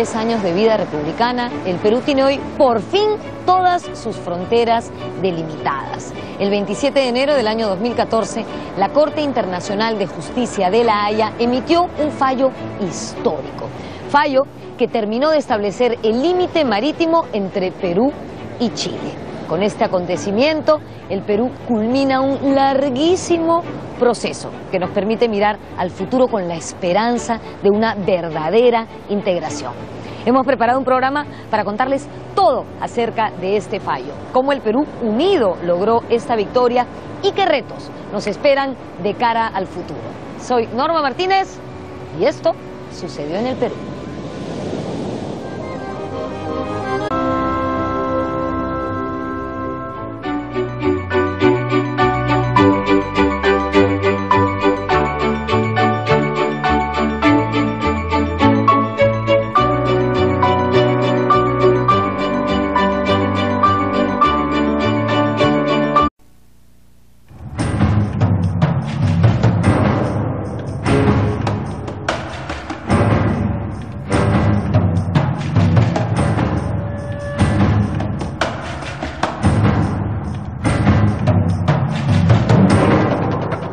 93 años de vida republicana, el Perú tiene hoy, por fin, todas sus fronteras delimitadas. El 27 de enero del año 2014, la Corte Internacional de Justicia de La Haya emitió un fallo histórico. Fallo que terminó de establecer el límite marítimo entre Perú y Chile. Con este acontecimiento, el Perú culmina un larguísimo proceso que nos permite mirar al futuro con la esperanza de una verdadera integración. Hemos preparado un programa para contarles todo acerca de este fallo, cómo el Perú unido logró esta victoria y qué retos nos esperan de cara al futuro. Soy Norma Martínez y esto sucedió en el Perú.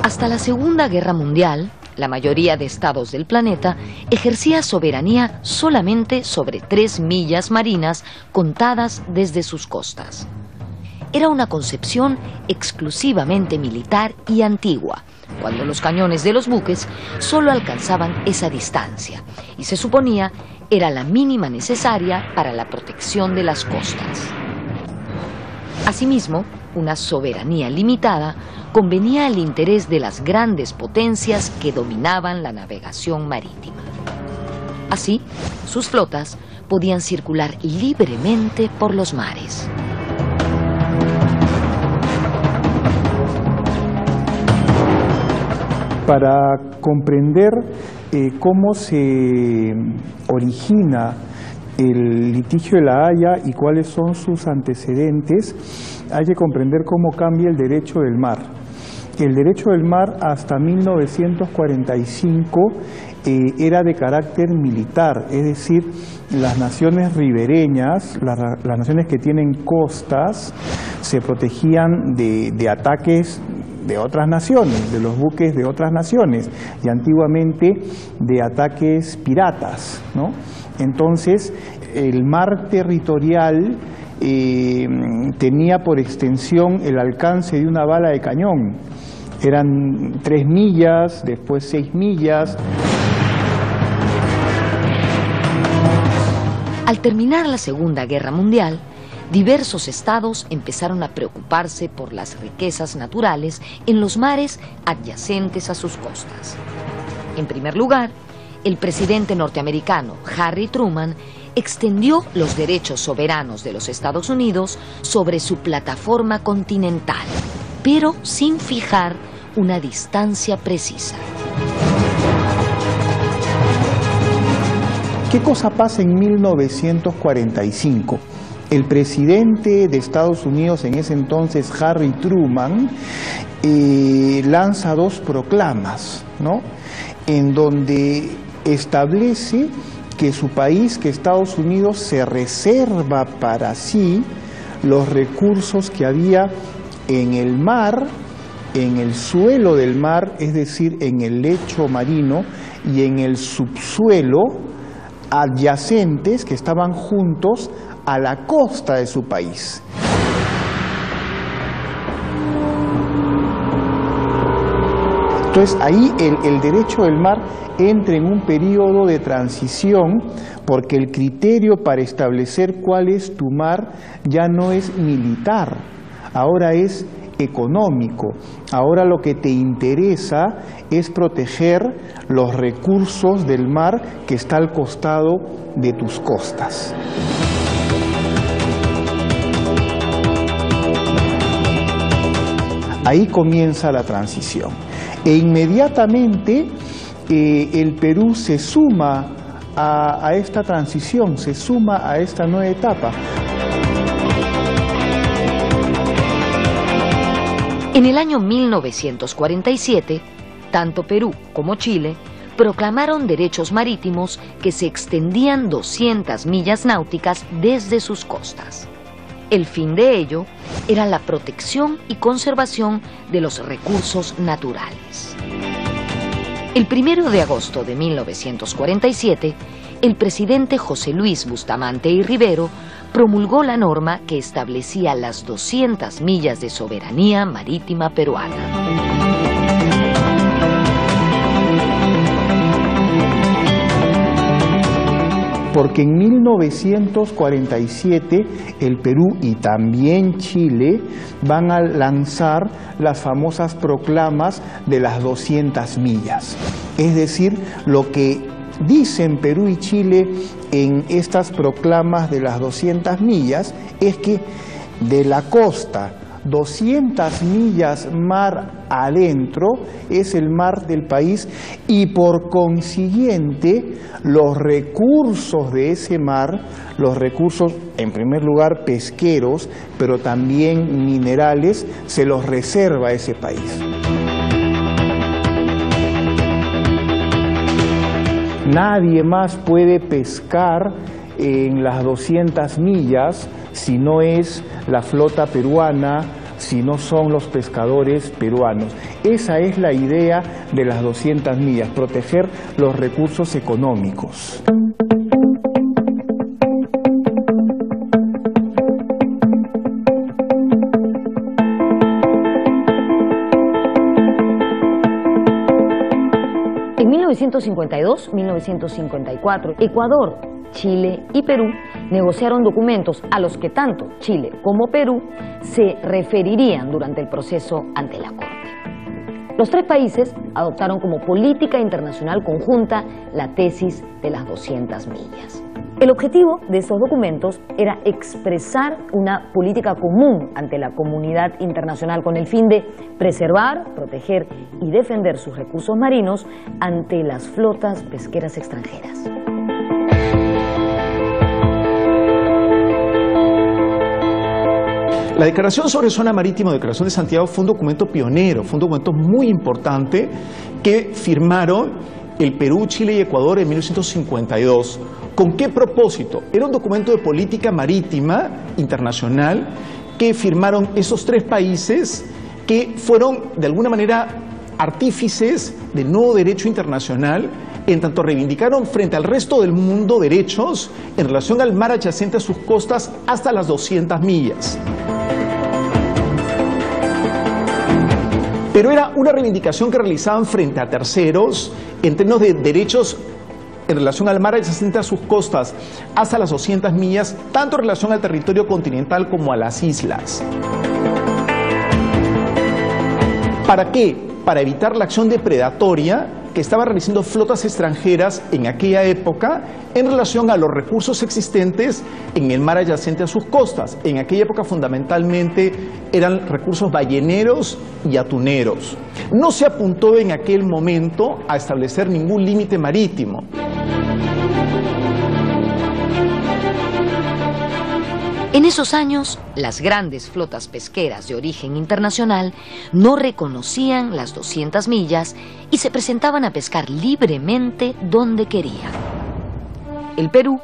Hasta la Segunda Guerra Mundial, la mayoría de estados del planeta ejercía soberanía solamente sobre 3 millas marinas contadas desde sus costas. Era una concepción exclusivamente militar y antigua, cuando los cañones de los buques solo alcanzaban esa distancia y se suponía era la mínima necesaria para la protección de las costas. Asimismo, una soberanía limitada convenía al interés de las grandes potencias que dominaban la navegación marítima. Así, sus flotas podían circular libremente por los mares. Para comprender cómo se origina el litigio de La Haya y cuáles son sus antecedentes, hay que comprender cómo cambia el derecho del mar. El derecho del mar hasta 1945 era de carácter militar, es decir, las naciones ribereñas, las naciones que tienen costas, se protegían de ataques de otras naciones, de los buques de otras naciones, y antiguamente de ataques piratas, ¿no? Entonces, el mar territorial tenía por extensión el alcance de una bala de cañón. Eran 3 millas, después 6 millas. Al terminar la Segunda Guerra Mundial, diversos estados empezaron a preocuparse por las riquezas naturales en los mares adyacentes a sus costas. En primer lugar, el presidente norteamericano Harry Truman extendió los derechos soberanos de los Estados Unidos sobre su plataforma continental, pero sin fijar una distancia precisa. ¿Qué cosa pasa en 1945? El presidente de Estados Unidos en ese entonces, Harry Truman, lanza 2 proclamas, ¿no?, en donde establece que su país, que Estados Unidos, se reserva para sí los recursos que había en el mar, en el suelo del mar, es decir, en el lecho marino y en el subsuelo adyacentes que estaban juntos a la costa de su país. Entonces ahí el derecho del mar entra en un periodo de transición, porque el criterio para establecer cuál es tu mar ya no es militar, ahora es económico. Ahora lo que te interesa es proteger los recursos del mar que está al costado de tus costas. Ahí comienza la transición. E inmediatamente el Perú se suma a esta transición, se suma a esta nueva etapa. En el año 1947, tanto Perú como Chile proclamaron derechos marítimos que se extendían 200 millas náuticas desde sus costas. El fin de ello era la protección y conservación de los recursos naturales. El 1 de agosto de 1947, el presidente José Luis Bustamante y Rivero promulgó la norma que establecía las 200 millas de soberanía marítima peruana. Porque en 1947 el Perú y también Chile van a lanzar las famosas proclamas de las 200 millas. Es decir, lo que dicen Perú y Chile en estas proclamas de las 200 millas es que de la costa 200 millas mar adentro es el mar del país y por consiguiente los recursos de ese mar, los recursos en primer lugar pesqueros, pero también minerales, se los reserva ese país. Nadie más puede pescar en las 200 millas si no es la flota peruana, si no son los pescadores peruanos. Esa es la idea de las 200 millas, proteger los recursos económicos. En 1952-1954, Ecuador, Chile y Perú negociaron documentos a los que tanto Chile como Perú se referirían durante el proceso ante la Corte. Los tres países adoptaron como política internacional conjunta la tesis de las 200 millas. El objetivo de estos documentos era expresar una política común ante la comunidad internacional con el fin de preservar, proteger y defender sus recursos marinos ante las flotas pesqueras extranjeras. La Declaración sobre Zona Marítima, Declaración de Santiago, fue un documento pionero, fue un documento muy importante que firmaron el Perú, Chile y Ecuador en 1952. ¿Con qué propósito? Era un documento de política marítima internacional que firmaron esos tres países que fueron de alguna manera artífices del nuevo derecho internacional, en tanto reivindicaron frente al resto del mundo derechos en relación al mar adyacente a sus costas hasta las 200 millas. Pero era una reivindicación que realizaban frente a terceros en términos de derechos en relación al mar adyacente a sus costas hasta las 200 millas, tanto en relación al territorio continental como a las islas. ¿Para qué? Para evitar la acción depredatoria que estaban realizando flotas extranjeras en aquella época en relación a los recursos existentes en el mar adyacente a sus costas. En aquella época fundamentalmente eran recursos balleneros y atuneros. No se apuntó en aquel momento a establecer ningún límite marítimo. En esos años, las grandes flotas pesqueras de origen internacional no reconocían las 200 millas y se presentaban a pescar libremente donde querían. El Perú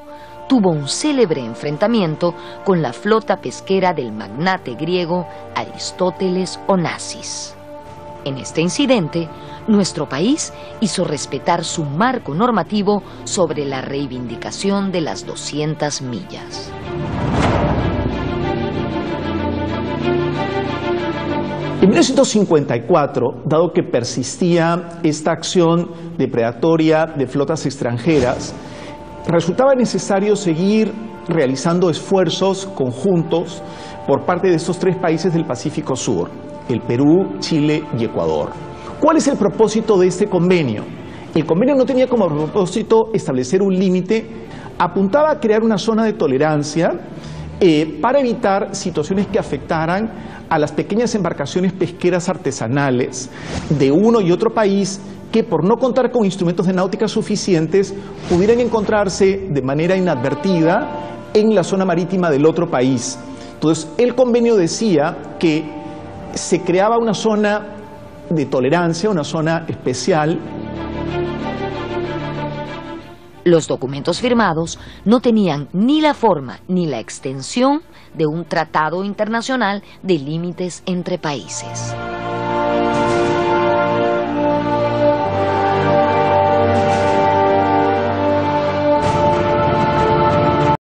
tuvo un célebre enfrentamiento con la flota pesquera del magnate griego Aristóteles Onassis. En este incidente, nuestro país hizo respetar su marco normativo sobre la reivindicación de las 200 millas. En 1954, dado que persistía esta acción depredatoria de flotas extranjeras, resultaba necesario seguir realizando esfuerzos conjuntos por parte de estos tres países del Pacífico Sur, el Perú, Chile y Ecuador. ¿Cuál es el propósito de este convenio? El convenio no tenía como propósito establecer un límite, apuntaba a crear una zona de tolerancia para evitar situaciones que afectaran a las pequeñas embarcaciones pesqueras artesanales de uno y otro país que por no contar con instrumentos de náutica suficientes pudieran encontrarse de manera inadvertida en la zona marítima del otro país. Entonces el convenio decía que se creaba una zona de tolerancia, una zona especial Los documentos firmados no tenían ni la forma ni la extensión de un tratado internacional de límites entre países.